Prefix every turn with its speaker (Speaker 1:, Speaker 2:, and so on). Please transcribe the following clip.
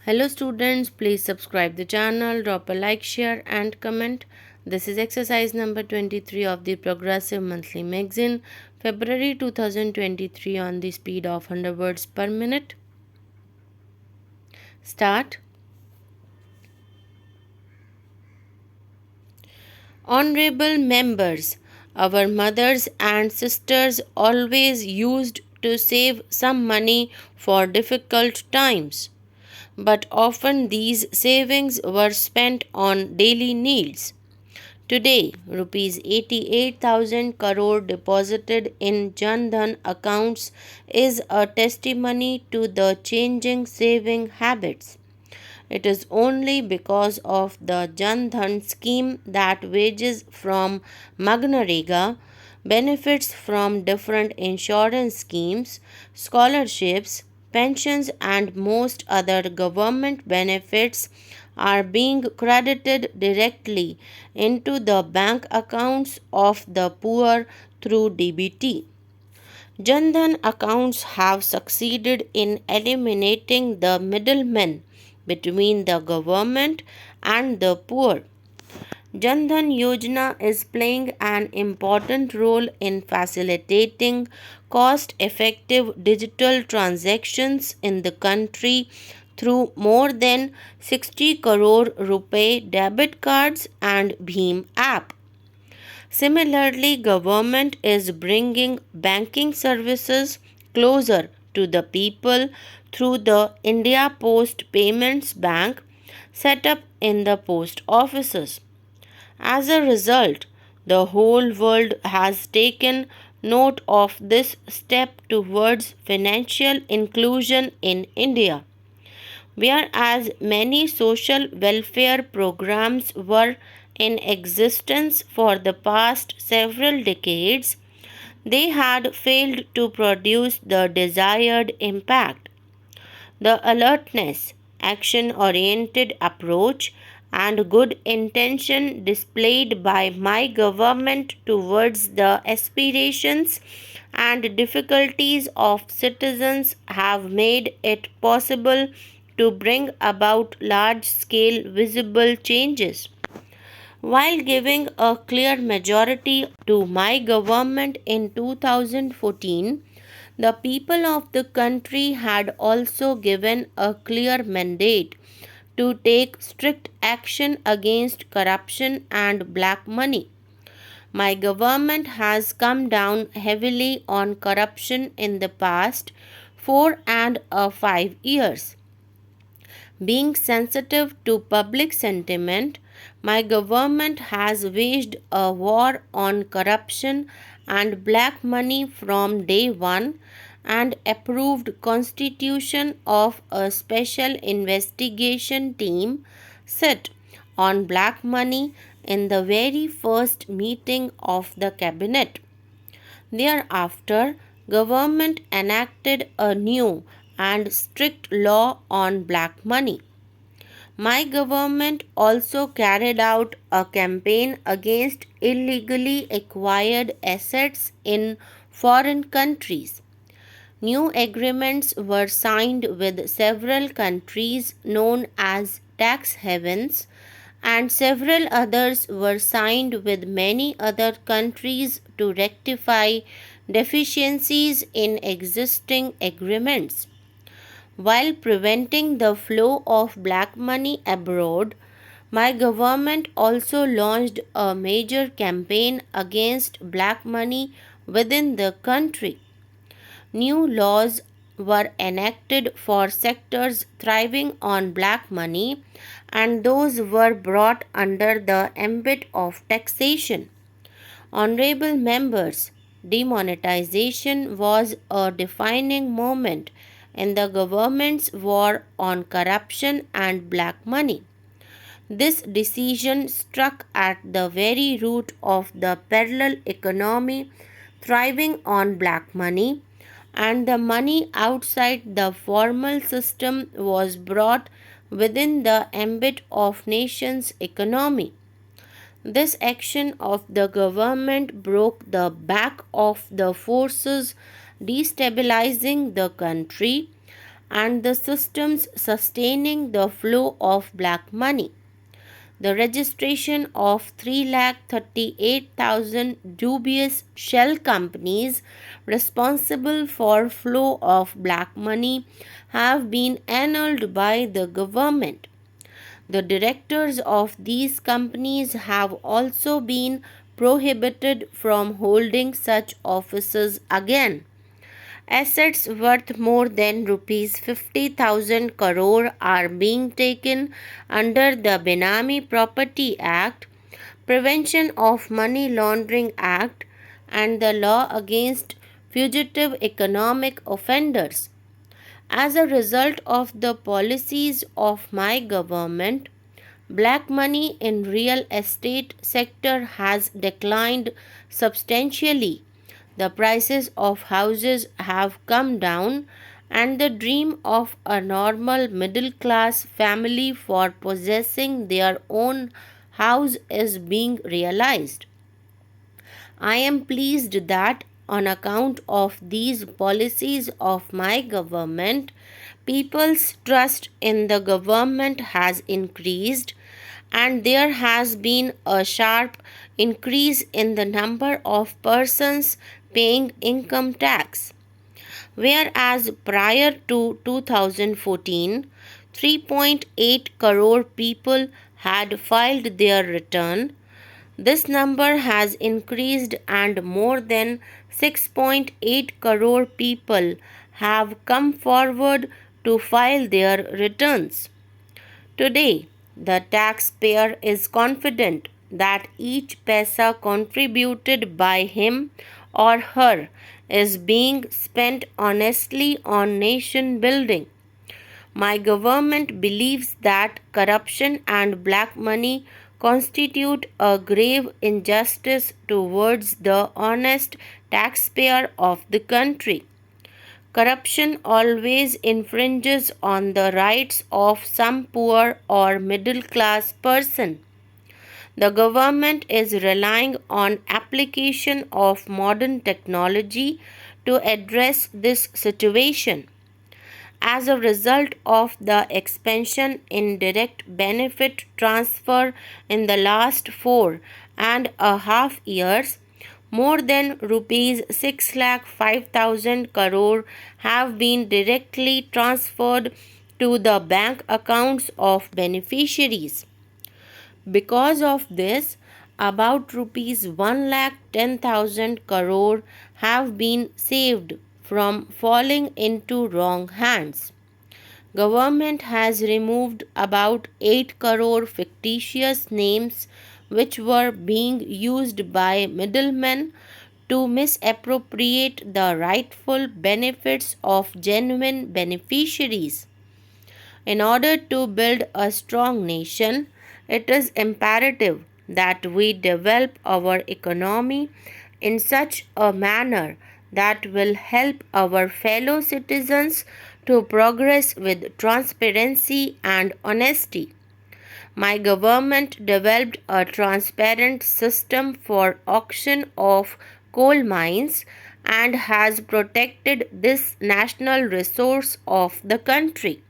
Speaker 1: Hello students, please subscribe the channel, drop a like, share and comment. This is exercise number 23 of the Progressive Monthly Magazine, February 2023 on the speed of 100 words per minute. Start. Honorable members, our mothers and sisters always used to save some money for difficult times. But often these savings were spent on daily needs. Today, rupees 88,000 crore deposited in Jan Dhan accounts is a testimony to the changing saving habits. It is only because of the Jan Dhan scheme that wages from Magnarega, benefits from different insurance schemes, scholarships, pensions, and most other government benefits are being credited directly into the bank accounts of the poor through DBT. Jan Dhan accounts have succeeded in eliminating the middlemen between the government and the poor. Jan Dhan Yojana is playing an important role in facilitating cost-effective digital transactions in the country through more than 60 crore rupee debit cards and b.p.m app. Similarly, government is bringing banking services closer to the people through the India Post Payments Bank set up in the post offices. As a result, the whole world has taken note of this step towards financial inclusion in India. Whereas many social welfare programs were in existence for the past several decades, they had failed to produce the desired impact. The alertness, action oriented approach, and good intention displayed by my government towards the aspirations and difficulties of citizens have made it possible to bring about large scale visible changes. While giving a clear majority to my government in 2014, the people of the country had also given a clear mandate to take strict action against corruption and black money. My government has come down heavily on corruption in the past 4 and 5 years. Being sensitive to public sentiment, my government has waged a war on corruption and black money from day one and approved constitution of a special investigation team set on black money in the very first meeting of the cabinet. Thereafter, government enacted a new and strict law on black money. My government also carried out a campaign against illegally acquired assets in foreign countries. New agreements were signed with several countries known as tax havens, and several others were signed with many other countries to rectify deficiencies in existing agreements. While preventing the flow of black money abroad, my government also launched a major campaign against black money within the country. New laws were enacted for sectors thriving on black money, and those were brought under the ambit of taxation. Honorable members, demonetization was a defining moment in the government's war on corruption and black money. This decision struck at the very root of the parallel economy thriving on black money, and the money outside the formal system was brought within the ambit of nation's economy. This action of the government broke the back of the forces destabilizing the country, and the systems sustaining the flow of black money. The registration of 338,000 dubious shell companies responsible for flow of black money have been annulled by the government. The directors of these companies have also been prohibited from holding such offices again. Assets worth more than rupees 50,000 crore are being taken under the Benami Property Act, Prevention of Money Laundering Act, and the Law Against Fugitive Economic Offenders. As a result of the policies of my government, black money in real estate sector has declined substantially. The prices of houses have come down and the dream of a normal middle class family for possessing their own house is being realized. I am pleased that on account of these policies of my government, people's trust in the government has increased and there has been a sharp increase in the number of persons paying income tax. Whereas prior to 2014, 3.8 crore people had filed their return, this number has increased and more than 6.8 crore people have come forward to file their returns. Today, the taxpayer is confident that each paisa contributed by him or her is being spent honestly on nation building. My government believes that corruption and black money constitute a grave injustice towards the honest taxpayer of the country. Corruption always infringes on the rights of some poor or middle class person. The government is relying on application of modern technology to address this situation. As a result of the expansion in direct benefit transfer in the last 4.5 years, more than rupees 6,05,000 crore have been directly transferred to the bank accounts of beneficiaries. Because of this, about rupees 1,10,000 crore have been saved from falling into wrong hands. Government has removed about 8 crore fictitious names which were being used by middlemen to misappropriate the rightful benefits of genuine beneficiaries. In order to build a strong nation, it is imperative that we develop our economy in such a manner that will help our fellow citizens to progress with transparency and honesty. My government developed a transparent system for auction of coal mines and has protected this national resource of the country.